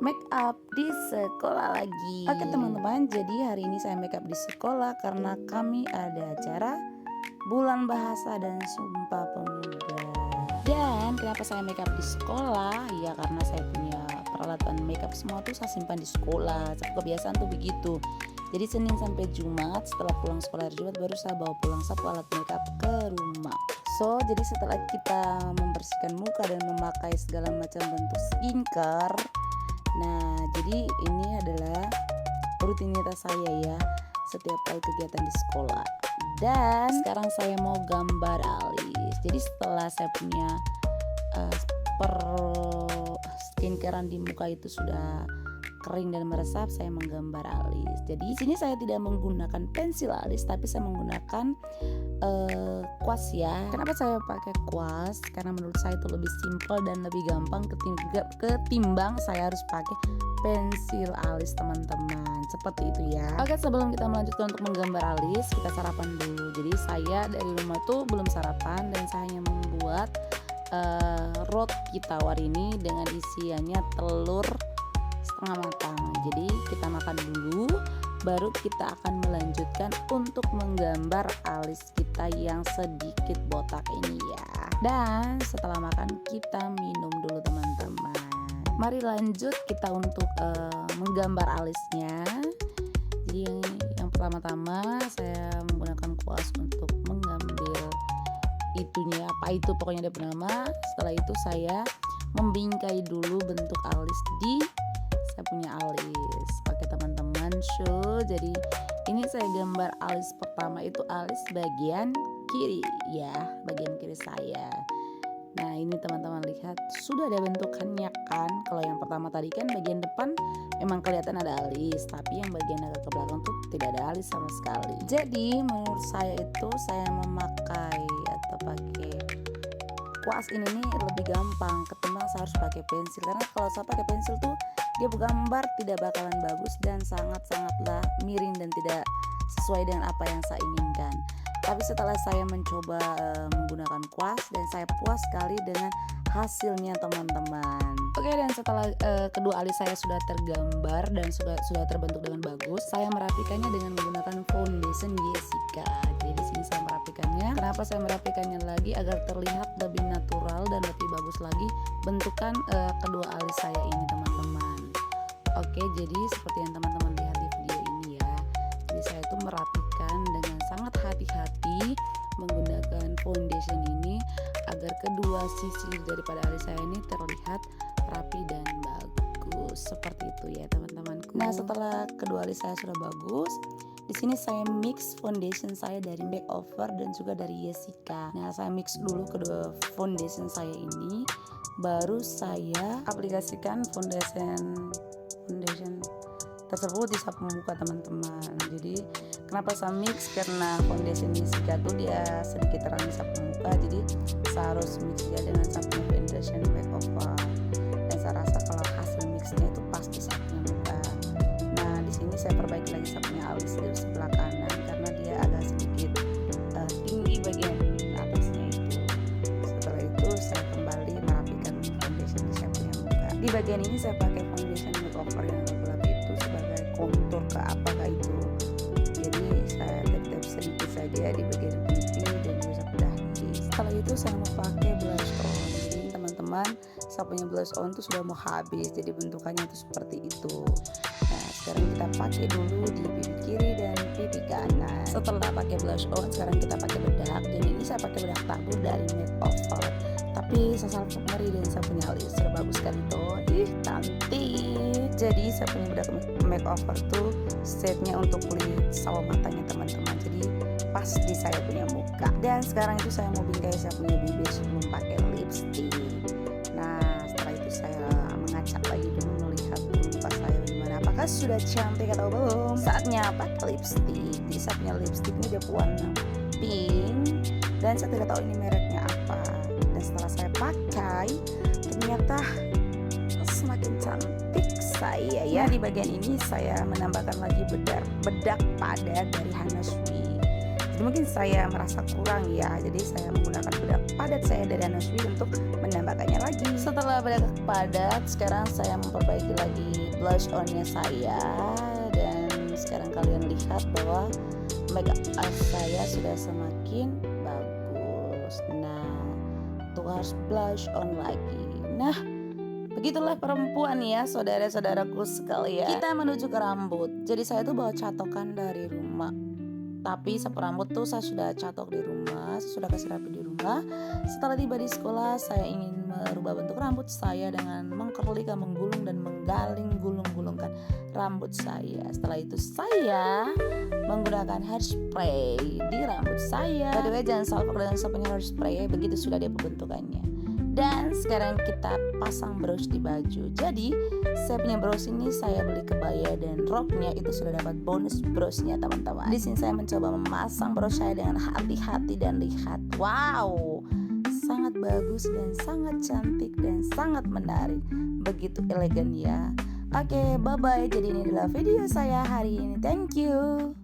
make up di sekolah lagi. Oke teman-teman, jadi hari ini saya make up di sekolah karena kami ada acara Bulan Bahasa dan Sumpah Pemuda. Dan kenapa saya make up di sekolah? Ya karena saya punya peralatan make up semua tuh saya simpan di sekolah. Kebiasaan tuh begitu. Jadi Senin sampai Jumat setelah pulang sekolah hari Jumat baru saya bawa pulang satu alat make up ke rumah. So, jadi setelah kita membersihkan muka dan memakai segala macam bentuk skincare, nah jadi ini adalah rutinitas saya ya setiap kali kegiatan di sekolah. Dan sekarang saya mau gambar alis. Jadi setelah saya punya per skincarean di muka itu sudah kering dan meresap, saya menggambar alis. Jadi di sini saya tidak menggunakan pensil alis, tapi saya menggunakan kuas ya. Kenapa saya pakai kuas? Karena menurut saya itu lebih simpel dan lebih gampang ketimbang saya harus pakai pensil alis teman-teman. Seperti itu ya. Oke, sebelum kita melanjutkan untuk menggambar alis, kita sarapan dulu. Jadi saya dari rumah tuh belum sarapan dan saya hanya membuat roti tawar ini dengan isiannya telur setengah matang. Jadi kita makan dulu, baru kita akan melanjutkan untuk menggambar alis kita yang sedikit botak ini ya. Dan setelah makan kita minum dulu teman-teman. Mari lanjut kita untuk menggambar alisnya. Jadi yang pertama-tama saya menggunakan kuas untuk mengambil itunya, apa itu pokoknya dia bernama. Setelah itu saya membingkai dulu bentuk alis di saya punya alis. Oke teman-teman, jadi ini saya gambar alis pertama itu alis bagian kiri ya, bagian kiri saya. Nah ini teman-teman lihat sudah ada bentukannya kan. Kalau yang pertama tadi kan bagian depan memang kelihatan ada alis, tapi yang bagian agak ke belakang tuh tidak ada alis sama sekali. Jadi menurut saya itu saya memakai atau pakai kuas ini nih lebih gampang ketimbang saya harus pakai pensil. Karena kalau saya pakai pensil tuh dia gambar tidak bakalan bagus dan sangat-sangatlah miring dan tidak sesuai dengan apa yang saya inginkan. Tapi setelah saya mencoba menggunakan kuas dan saya puas sekali dengan hasilnya teman-teman. Oke, dan setelah kedua alis saya sudah tergambar dan sudah terbentuk dengan bagus, saya merapikannya dengan menggunakan foundation Jessica. Jadi di sini saya merapikannya. Kenapa saya merapikannya lagi? Agar terlihat lebih natural dan lebih bagus lagi bentukan kedua alis saya ini teman-teman. Oke, jadi seperti yang teman-teman lihat di video ini ya. Jadi saya itu merapikan dengan sangat hati-hati menggunakan foundation ini agar kedua sisi daripada alis saya ini terlihat rapi dan bagus. Seperti itu ya teman-temanku. Nah, setelah kedua alis saya sudah bagus, di sini saya mix foundation saya dari Makeover dan juga dari Jessica. Nah, saya mix dulu kedua foundation saya ini, baru saya aplikasikan foundation tersebut di sapu muka teman-teman. Jadi kenapa saya mix? Karena foundation Jessica tuh dia sedikit terang di sapu muka, jadi saya harus mix dia dengan sapu foundation Makeover. Dan saya rasa kalau hasil mixnya itu pas di sapunya muka. Nah di sini saya perbaiki lagi sapunya alis di sebelah kanan karena dia agak sedikit tinggi bagian atasnya itu. Setelah itu saya kembali merapikan foundation di sapunya muka. Di bagian ini saya pakai foundation Makeover yang gelap itu sebagai kontur ke apakah itu. Jadi saya tap-tap sedikit saja di bagian pipi dan juga sapu dahi. Setelah itu saya mau pakai blush on. Jadi teman-teman, saya punya blush on tuh sudah mau habis, jadi bentukannya tuh seperti itu. Nah sekarang kita pakai dulu di pipi kiri dan pipi kanan. Setelah pakai blush on, sekarang kita pakai bedak. Dan ini saya pakai bedak tabur dari Makeover, tapi saya salpuk dan saya punya alis sudah bagus kan tuh. Ih cantik. Jadi saya punya bedak Makeover tuh setnya untuk kulit sawo matanya teman-teman. Jadi pas di saya punya muka. Dan sekarang itu saya mau bingkai saya punya bibir sebelum pakai lipstick. Nah setelah itu saya mengacak lagi dulu melihat muka saya gimana, apakah sudah cantik atau belum. Saatnya pakai lipstick. Jadi saya punya lipstick ini dia warna pink dan saya tidak tahu ini mereknya apa. Dan setelah saya pakai ternyata semakin cantik saya ya. Di bagian ini saya menambahkan lagi bedak pada dari Hana Sui. Jadi mungkin saya merasa kurang ya, jadi saya menggunakan bedak padat saya dari Anna Sui untuk menambahkannya lagi. Setelah bedak padat, sekarang saya memperbaiki lagi blush onnya saya. Dan sekarang kalian lihat bahwa makeup saya sudah semakin bagus. Nah, tuh harus blush on lagi. Nah, begitulah perempuan ya, saudara-saudaraku sekalian. Kita menuju ke rambut. Jadi saya tuh bawa catokan dari rumah. Tapi sapu rambut tuh saya sudah catok di rumah, saya sudah kasih rapi di rumah. Setelah tiba di sekolah, saya ingin merubah bentuk rambut saya dengan mengkerlikan, menggulung dan menggaling gulung-gulungkan rambut saya. Setelah itu saya menggunakan hairspray di rambut saya. By the way, jangan salah pakai dengan sapunya hairspray, begitu sudah dia pembentukannya. Dan sekarang kita pasang brush di baju. Jadi saya punya brush ini saya beli kebaya dan roknya itu sudah dapat bonus brushnya teman-teman. Di sini saya mencoba memasang brush saya dengan hati-hati dan lihat, wow, sangat bagus dan sangat cantik dan sangat menarik. Begitu elegan ya. Oke, bye bye. Jadi ini adalah video saya hari ini. Thank you.